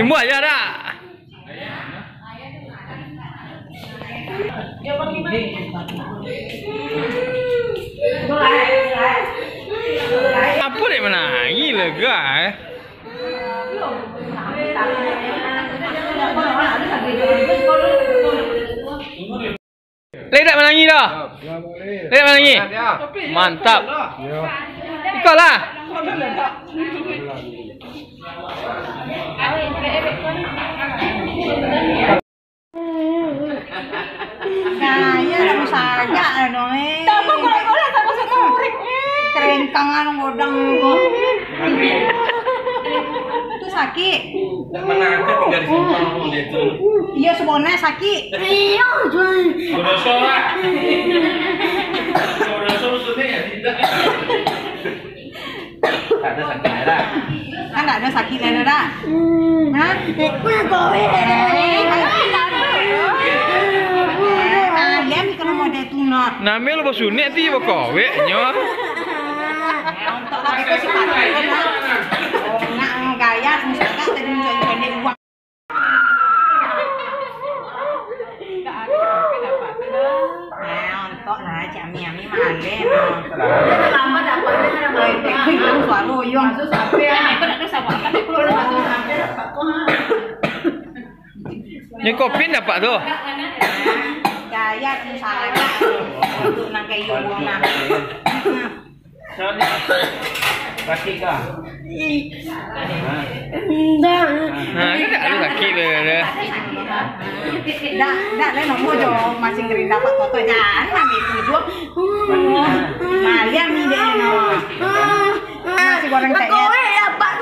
Semua aja dah. Apa dek menangi lega Ledak menangi dah. Ledak menangi. Mantap. Ikut lah. Kaya lang saga ano eh. Tapos ko tapos ano. Kerengkang anong godang ko. Itu sakit. Tak mengangkat tinggal disimpan dia tu. Iya sebenarnya sakit. Iya, jual. Dosa lah. Dosa maksudnya ya tidak. Tak ada sakit lah. Kan tak ada sakit ada dah. Hah? Kuya kowe. Kalian kalau mau ada tunat. Namanya lu bos unik ti apa kowe nyo. Untuk lagi ko si Pati kan. Nak gaya misalkan tadi menjadi uang. Untuk lah cami male no. Lama dapat Itu suara yung. Aku nak sabar kan keluar masuk sampai dapat kok. Ni kopi dapat tu. Gaya misalkan untuk nang kayu nah. Sakit kah? Nah, kan tak ada sakit dah. Dah nomor jo masih ngeri dapat foto jangan ambil tujuh. Malia mi deh no. Nasi goreng teh. Kowe dapat.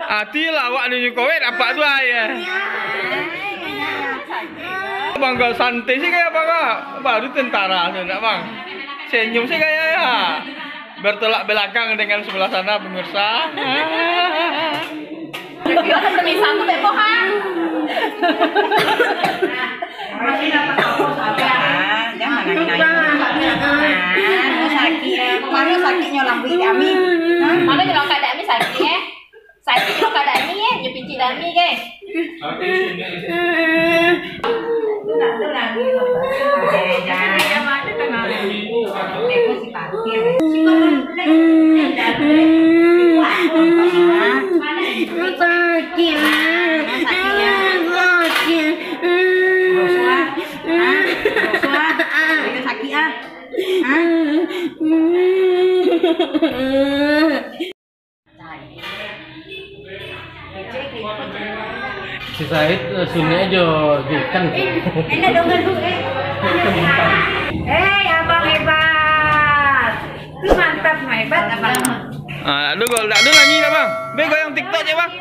Hati lah awak ni kowe dapat tu ya. Bang kau santai sih kayak apa baru tentara tu nak bang. Senyum sih kayak ya. Bertolak belakang dengan sebelah sana pemirsa. Kita pemirsa tu bepo ha. Masih dapat apa saja. Jangan nanya. Sakit. Kemarin sakitnya lambung kami. Mana kalau keadaan ni sakit Sakit kalau keadaan ni dia pincit dalam ni ke. Tu lagi. Jangan mana tengah. Aku si Pati. Sakit. Sakit ah. Si Said sunnya aja bukan. Enak dong kan abang hebat. Tu mantap hebat abang. Ah, tak ada lagi dah bang. Bang goyang TikTok je bang.